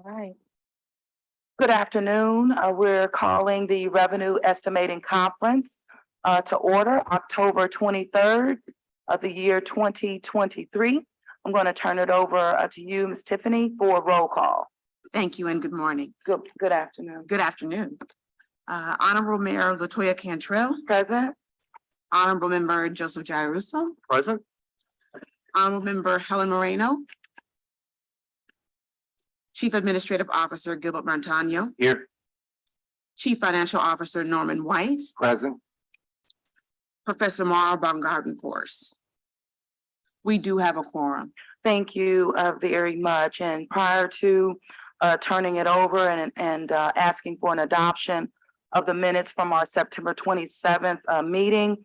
All right. Good afternoon. We're calling the Revenue Estimating Conference to order October 23rd of the year 2023. I'm going to turn it over to you, Ms. Tiffany, for a roll call. Thank you and good morning. Good afternoon. Good afternoon. Honorable Mayor Latoya Cantrell, Present. Honorable Member Joseph Giarrusso, Present. Honorable Member Helen Moreno, Chief Administrative Officer Gilbert Montano, Here. Chief Financial Officer Norman White, Present. Professor Mara Baumgarten Force. We do have a quorum. Thank you very much. And prior to turning it over and asking for an adoption of the minutes from our September 27th meeting,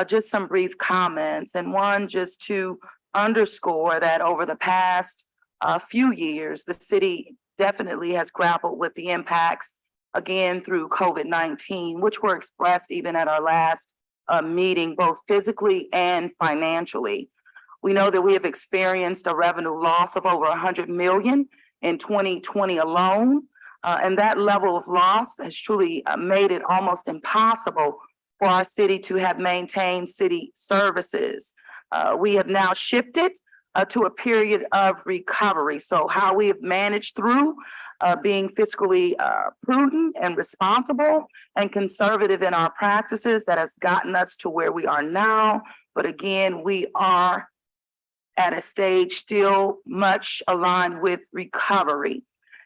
just some brief comments. And one, just to underscore that over the past few years, the city definitely has grappled with the impacts, again, through COVID-19, which were expressed even at our last meeting, both physically and financially. We know that we have experienced a revenue loss of over 100 million in 2020 alone. And that level of loss has truly made it almost impossible for our city to have maintained city services. We have now shifted to a period of recovery. So how we have managed through being fiscally prudent and responsible and conservative in our practices, that has gotten us to where we are now. But again, we are at a stage still much aligned with recovery.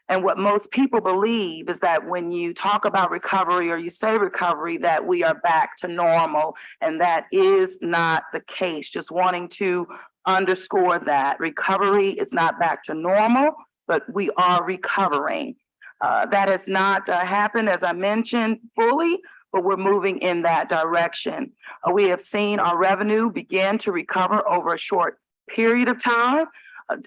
And what most people believe is that when you talk about recovery or you say recovery, that we are back to normal. And that is not the case. Just wanting to underscore that recovery is not back to normal, but we are recovering. That has not happened, as I mentioned, fully, but we're moving in that direction. We have seen our revenue begin to recover over a short period of time,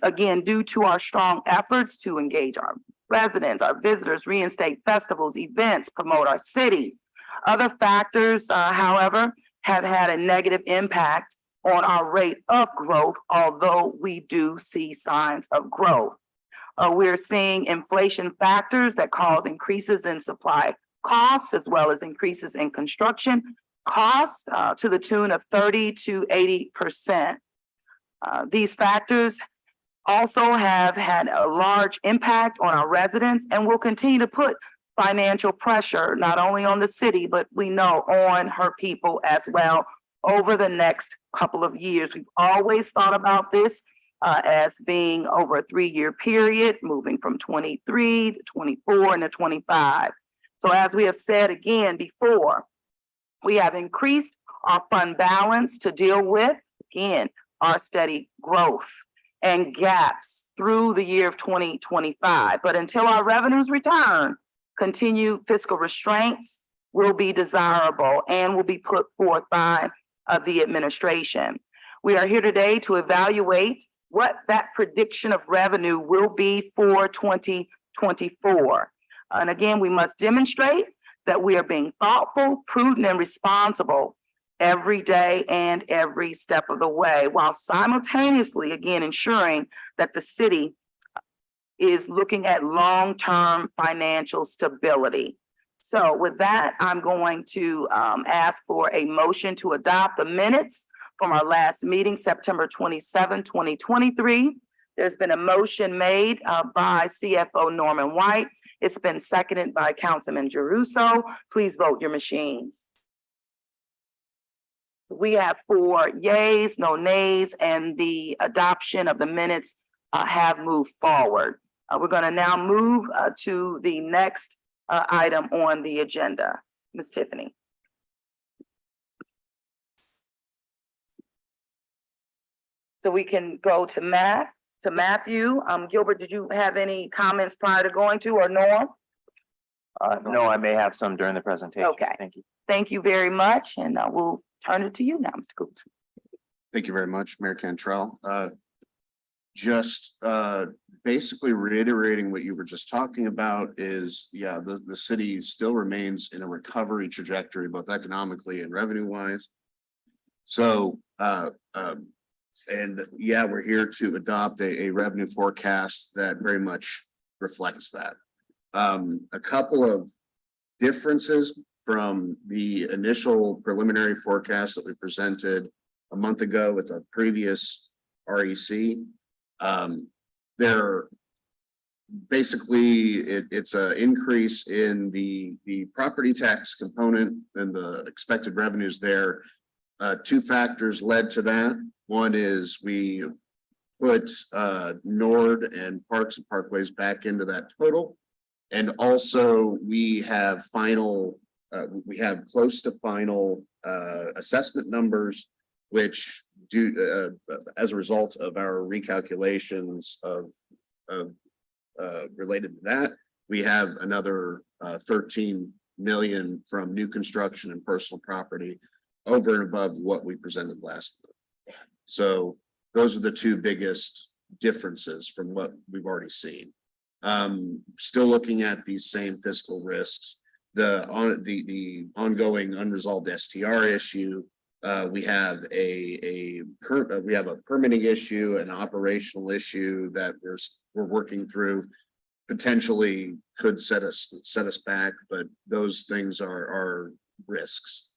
again, due to our strong efforts to engage our residents, our visitors, reinstate festivals, events, promote our city. Other factors, however, have had a negative impact on our rate of growth, although we do see signs of growth. We're seeing inflation factors that cause increases in supply costs, as well as increases in construction costs to the tune of 30 to 80%. These factors also have had a large impact on our residents and will continue to put financial pressure not only on the city, but we know on her people as well over the next couple of years. We've always thought about this as being over a 3-year period, moving from 23 to 24 and to 25. So as we have said again before, we have increased our fund balance to deal with, again, our steady growth and gaps through the year of 2025. But until our revenues return, continued fiscal restraints will be desirable and will be put forth by the administration. We are here today to evaluate what that prediction of revenue will be for 2024. And again, we must demonstrate that we are being thoughtful, prudent, and responsible every day and every step of the way, while simultaneously, again, ensuring that the city is looking at long-term financial stability. So with that, I'm going to ask for a motion to adopt the minutes from our last meeting, September 27, 2023. There's been a motion made by CFO Norman White. It's been seconded by Councilman Giarrusso. Please vote your machines. We have 4 yays, no nays, and the adoption of the minutes have moved forward. We're going to now move to the next item on the agenda. Ms. Tiffany. So we can go to Matthew. Gilbert, did you have any comments prior to going to, or Norm? No, I may have some during the presentation. Okay. Thank you. Thank you very much, and we'll turn it to you now, Mr. Coops. Thank you very much, Mayor Cantrell. Just basically reiterating what you were just talking about is, yeah, the city still remains in a recovery trajectory, both economically and revenue wise. So, and yeah, we're here to adopt a revenue forecast that very much reflects that. A couple of differences from the initial preliminary forecast that we presented a month ago with the previous REC. There basically it's an increase in the property tax component and the expected revenues there. Two factors led to that. One is we put Nord and Parks and Parkways back into that total. And also we have close to final assessment numbers, which as a result of our recalculations of related to that, we have another 13 million from new construction and personal property over and above what we presented last month. So those are the two biggest differences from what we've already seen. Still looking at these same fiscal risks, the ongoing unresolved STR issue. We have a permitting issue, an operational issue that we're working through. Potentially could set us back, but those things are risks.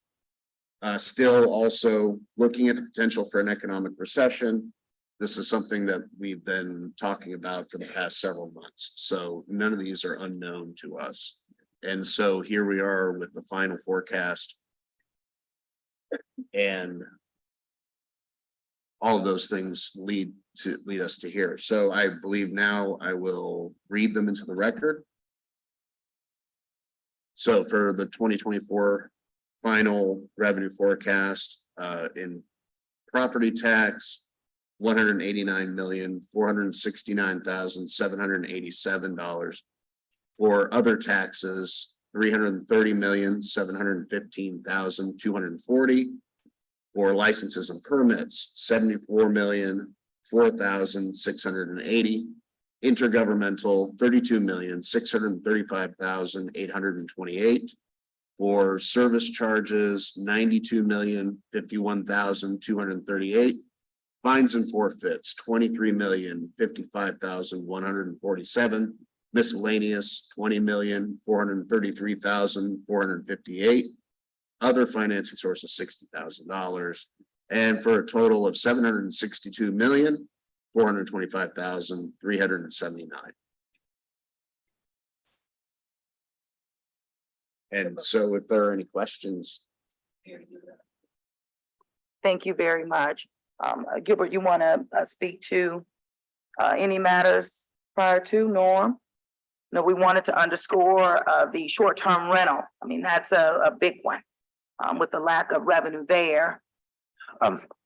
Still also looking at the potential for an economic recession. This is something that we've been talking about for the past several months. So none of these are unknown to us. And so here we are with the final forecast. And all of those things lead us to here. So I believe now I will read them into the record. So for the 2024 final revenue forecast in property tax, $189,469,787. For other taxes, $330,715,240. For licenses and permits, $74,004,680. Intergovernmental, $32,635,828. For service charges, $92,051,238. Fines and forfeits, $23,055,147. Miscellaneous, $20,433,458. Other financing sources, $60,000, and for a total of $762,425,379. And so if there are any questions. Thank you very much. Gilbert, you want to speak to any matters prior to Norm? No, we wanted to underscore the short-term rental. I mean, that's a big one with the lack of revenue there.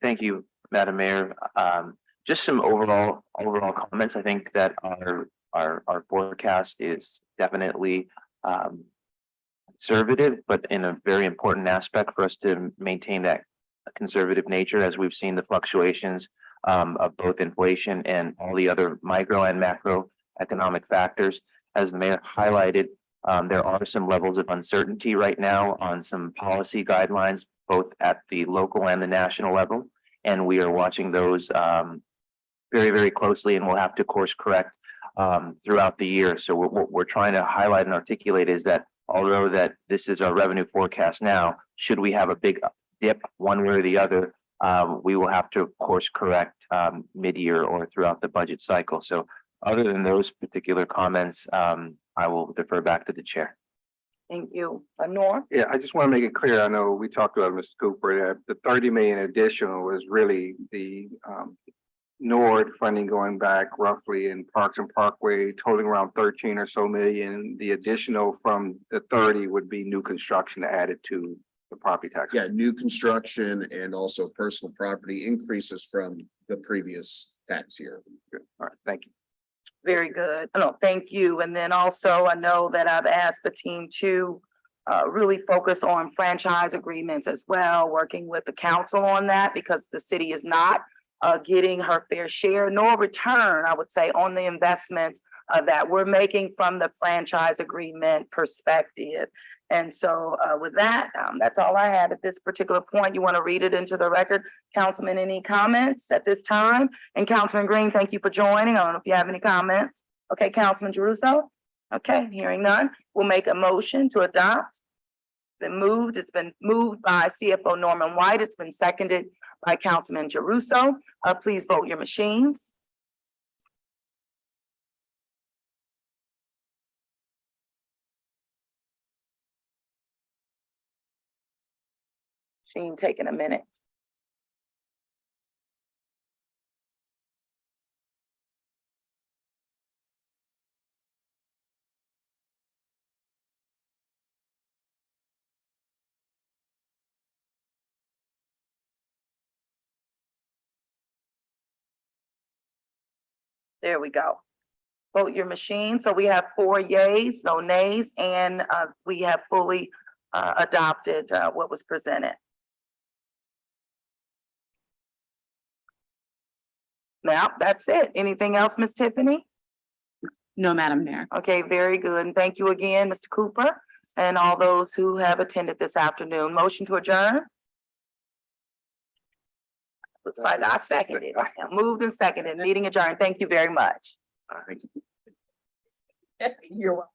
Thank you, Madam Mayor. Just some overall comments. I think that our forecast is definitely conservative, but in a very important aspect for us to maintain that conservative nature, as we've seen the fluctuations of both inflation and all the other micro and macro economic factors. As the mayor highlighted, there are some levels of uncertainty right now on some policy guidelines, both at the local and the national level. And we are watching those very, very closely, and we'll have to course correct throughout the year. So what we're trying to highlight and articulate is that although that this is our revenue forecast now, should we have a big dip one way or the other, we will have to course correct mid-year or throughout the budget cycle. So other than those particular comments, I will defer back to the chair. Thank you. Norm? Yeah, I just want to make it clear. I know we talked about Mr. Cooper, that the 30 million additional was really the Nord funding going back roughly in Parks and Parkway, totaling around 13 or so million. The additional from the 30 would be new construction added to the property tax. Yeah, new construction and also personal property increases from the previous tax year. Good. All right, thank you. Very good. No, thank you. And then also, I know that I've asked the team to really focus on franchise agreements as well, working with the council on that, because the city is not getting her fair share nor return, I would say, on the investments that we're making from the franchise agreement perspective. And so with that, that's all I had at this particular point. You want to read it into the record? Councilman, any comments at this time? And Councilman Green, thank you for joining. I don't know if you have any comments. Okay, Councilman Jeruso? Okay, hearing none, we'll make a motion to adopt. It's been moved by CFO Norman White, it's been seconded by Councilman Jeruso. Please vote your machines. Machine taking a minute. There we go. Vote your machine. So we have 4 yays, no nays, and we have fully adopted what was presented. Now, that's it. Anything else, Ms. Tiffany? No, Madam Mayor. Okay, very good. And thank you again, Mr. Cooper, and all those who have attended this afternoon. Motion to adjourn? Looks like I seconded. Moved and seconded. Meeting adjourned. Thank you very much. Thank you. You're welcome.